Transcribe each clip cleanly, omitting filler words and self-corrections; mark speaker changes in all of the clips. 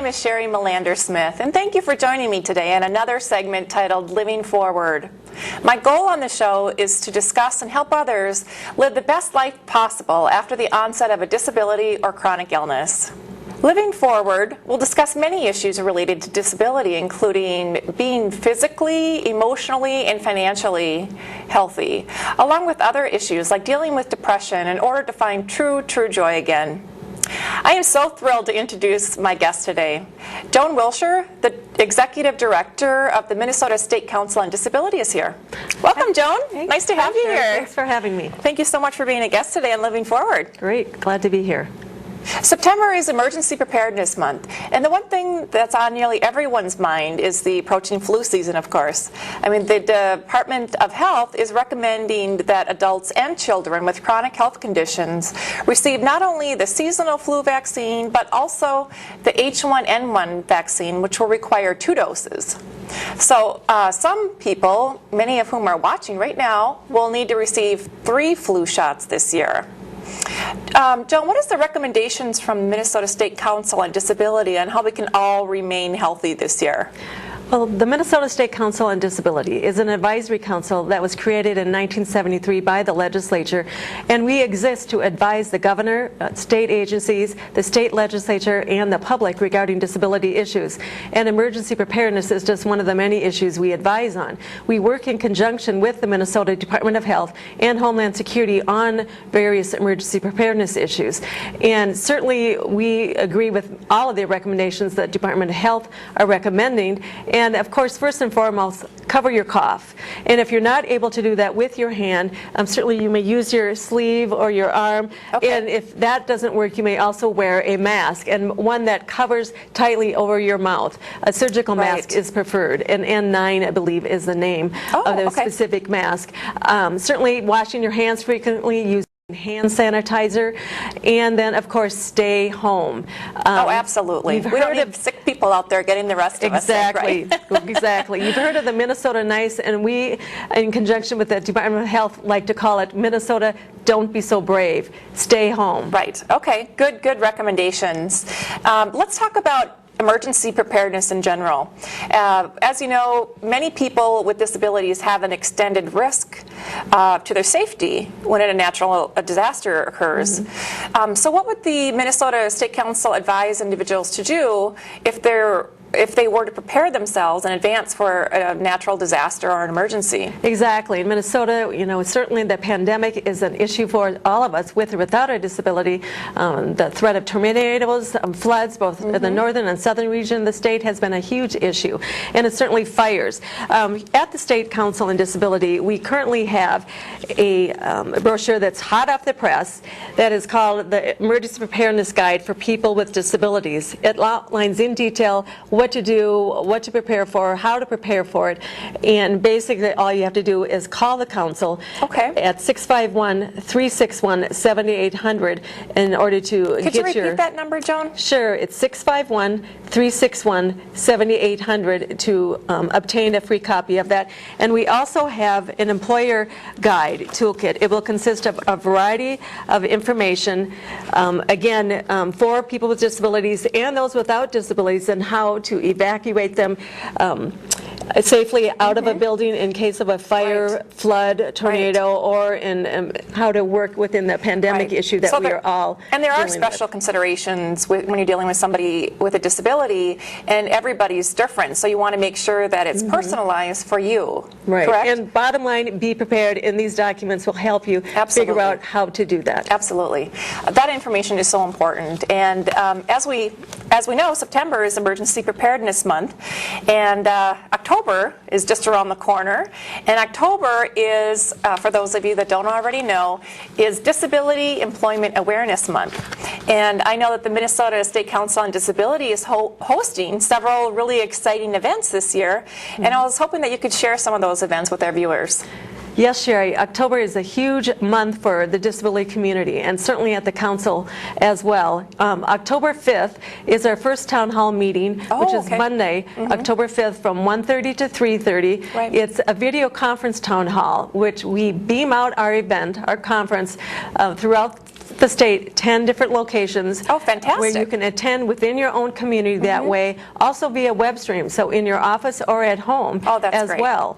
Speaker 1: is Sheri Melander-Smith, and thank you for joining me today in another segment titled Living Forward. My goal on the show is to discuss and help others live the best life possible after the onset of a disability or chronic illness. Living Forward will discuss many issues related to disability, including being physically, emotionally, and financially healthy, along with other issues like dealing with depression in order to find true joy again. I am so thrilled to introduce my guest today. Joan Wilshire, the Executive Director of the Minnesota State Council on Disability, is here. Welcome, Joan. Nice to have you here.
Speaker 2: Thanks for having me.
Speaker 1: Thank you so much for being a guest today on Living Forward.
Speaker 2: Great. Glad to be here.
Speaker 1: September is Emergency Preparedness Month, and the one thing that's on nearly everyone's mind is the approaching flu season, of course. I mean, the Department of Health is recommending that adults and children with chronic health conditions receive not only the seasonal flu vaccine, but also the H1N1 vaccine, which will require 2 doses. So some people, many of whom are watching right now, will need to receive 3 flu shots this year. Joan, what is the recommendations from Minnesota State Council on Disability on how we can all remain healthy this year?
Speaker 2: Well, the Minnesota State Council on Disability is an advisory council that was created in 1973 by the legislature, and we exist to advise the governor, state agencies, the state legislature, and the public regarding disability issues. And emergency preparedness is just one of the many issues we advise on. We work in conjunction with the Minnesota Department of Health and Homeland Security on various emergency preparedness issues. And certainly we agree with all of the recommendations that Department of Health are recommending. And of course, first and foremost, cover your cough. And if you're not able to do that with your hand, certainly you may use your sleeve or your arm. Okay. And if that doesn't work, you may also wear a mask, and one that covers tightly over your mouth. A surgical mask is preferred, and N9, I believe, is the name of the specific mask. Certainly washing your hands frequently, using hand sanitizer, and then of course stay home.
Speaker 1: Absolutely. We don't need sick people out there getting the rest of us sick, right?
Speaker 2: Exactly. You've heard of the Minnesota Nice, and we, in conjunction with the Department of Health, like to call it Minnesota Don't Be So Brave. Stay home.
Speaker 1: Right. Okay. Good recommendations. Let's talk about emergency preparedness in general. As you know, many people with disabilities have an extended risk to their safety when a natural disaster occurs. Mm-hmm. So what would the Minnesota State Council advise individuals to do if they were to prepare themselves in advance for a natural disaster or an emergency?
Speaker 2: Exactly. In Minnesota, you know, certainly the pandemic is an issue for all of us, with or without a disability. The threat of tornadoes, floods, both in the northern and southern region of the state, has been a huge issue. And it's certainly fires. At the State Council on Disability, we currently have a brochure that's hot off the press that is called the Emergency Preparedness Guide for People with Disabilities. It outlines in detail what to do, what to prepare for, how to prepare for it, and basically all you have to do is call the council at 651-361-7800 in order to
Speaker 1: Could you repeat that number, Joan?
Speaker 2: Sure, it's 651-361-7800 to obtain a free copy of that. And we also have an employer guide toolkit. It will consist of a variety of information, again, for people with disabilities and those without disabilities, and how to evacuate them safely out of a building in case of a fire, flood, tornado, or in how to work within the pandemic issue that we are all
Speaker 1: And there are special considerations when you're dealing with somebody with a disability, and everybody's different, so you want to make sure that it's personalized for you.
Speaker 2: Right.
Speaker 1: Correct?
Speaker 2: And bottom line, be prepared, and these documents will help you figure out how to do that.
Speaker 1: Absolutely. That information is so important. And as we know, September is Emergency Preparedness Month, and October is just around the corner. And October is, for those of you that don't already know, is Disability Employment Awareness Month. And I know that the Minnesota State Council on Disability is hosting several really exciting events this year, and I was hoping that you could share some of those events with our viewers.
Speaker 2: Yes, Sheri, October is a huge month for the disability community, and certainly at the council as well. October 5th is our first town hall meeting, which is Monday, October 5th from 1:30 to 3:30.
Speaker 1: Right.
Speaker 2: It's a video conference town hall, which we beam out our event, our conference, throughout the state 10 different locations.
Speaker 1: Oh, fantastic.
Speaker 2: Where you can attend within your own community that way, also via web stream, so in your office or at home as
Speaker 1: great.
Speaker 2: well.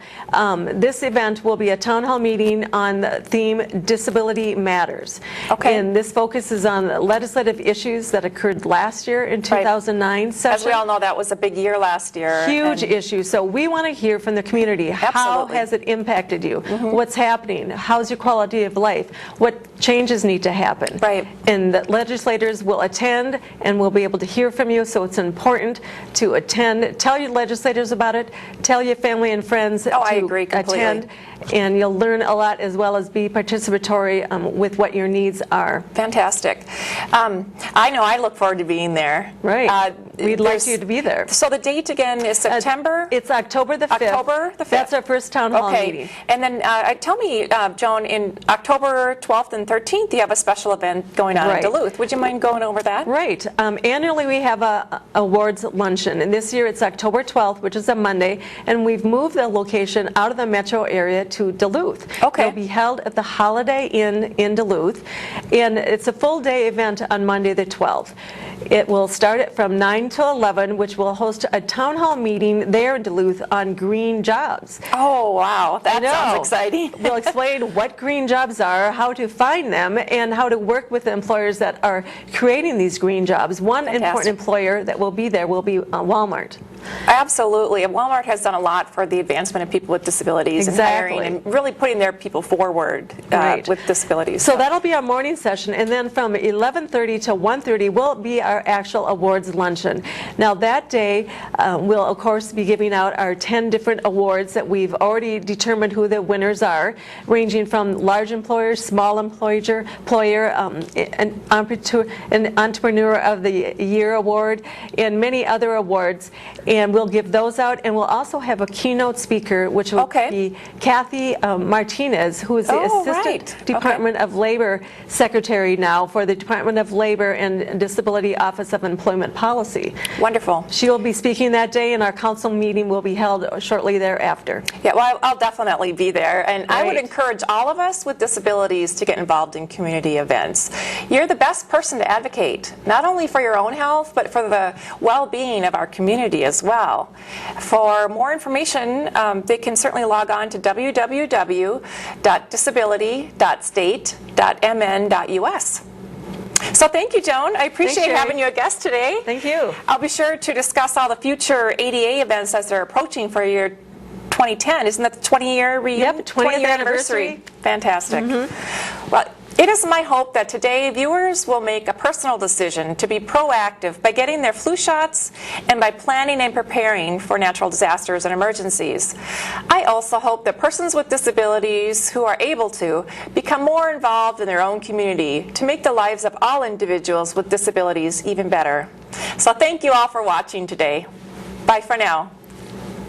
Speaker 2: This event will be a town hall meeting on the theme Disability Matters.
Speaker 1: Okay.
Speaker 2: And this focuses on legislative issues that occurred last year in 2009 session.
Speaker 1: As we all know, that was a big year last year.
Speaker 2: Huge issue. So we want to hear from the community. How
Speaker 1: Absolutely.
Speaker 2: has it impacted you? What's happening? How's your quality of life? What changes need to happen?
Speaker 1: Right.
Speaker 2: And the legislators will attend and we'll be able to hear from you, so it's important to attend. Tell your legislators about it. Tell your family and friends to
Speaker 1: I agree completely.
Speaker 2: attend. And you'll learn a lot as well as be participatory with what your needs are.
Speaker 1: Fantastic. I know I look forward to being there.
Speaker 2: Right. We'd like you to be there.
Speaker 1: So the date again is September?
Speaker 2: It's October the 5th.
Speaker 1: October the 5th.
Speaker 2: That's our first town hall meeting.
Speaker 1: And then tell me, Joan, in October 12th and 13th, you have a special event going on in Duluth. Would you mind going over that?
Speaker 2: Right. Annually, we have a awards luncheon, and this year it's October 12th, which is a Monday, and we've moved the location out of the metro area to Duluth.
Speaker 1: Okay.
Speaker 2: It'll be held at the Holiday Inn in Duluth, and it's a full-day event on Monday the 12th. It will start from 9 to 11, which will host a town hall meeting there in Duluth on green jobs.
Speaker 1: Oh, wow. That sounds exciting.
Speaker 2: We'll explain what green jobs are, how to find them, and how to work with the employers that are creating these green jobs. One important employer that will be there will be Walmart.
Speaker 1: Absolutely. And Walmart has done a lot for the advancement of people with disabilities and hiring and really putting their people forward with disabilities.
Speaker 2: So that'll be our morning session, and then from 11:30 to 1:30 will be our actual awards luncheon. Now that day we'll of course be giving out our 10 different awards that we've already determined who the winners are, ranging from large employers, small employer, an entrepreneur of the year award, and many other awards. And we'll give those out, and we'll also have a keynote speaker, which will be Kathy Martinez, who is the Assistant Department of Labor Secretary now for the Department of Labor and Disability Office of Employment Policy.
Speaker 1: Wonderful.
Speaker 2: She will be speaking that day, and our council meeting will be held shortly thereafter.
Speaker 1: Yeah, well, I'll definitely be there, and I would encourage all of us with disabilities to get involved in community events. You're the best person to advocate, not only for your own health, but for the well-being of our community as well. For more information, they can certainly log on to www.disability.state.mn.us. So thank you, Joan. I appreciate having you a guest today.
Speaker 2: Thank you.
Speaker 1: I'll be sure to discuss all the future ADA events as they're approaching for year 2010. Isn't that the 20-year reunion?
Speaker 2: Yep, 20th anniversary.
Speaker 1: Fantastic. Well, it is my hope that today viewers will make a personal decision to be proactive by getting their flu shots and by planning and preparing for natural disasters and emergencies. I also hope that persons with disabilities who are able to become more involved in their own community to make the lives of all individuals with disabilities even better. So thank you all for watching today. Bye for now.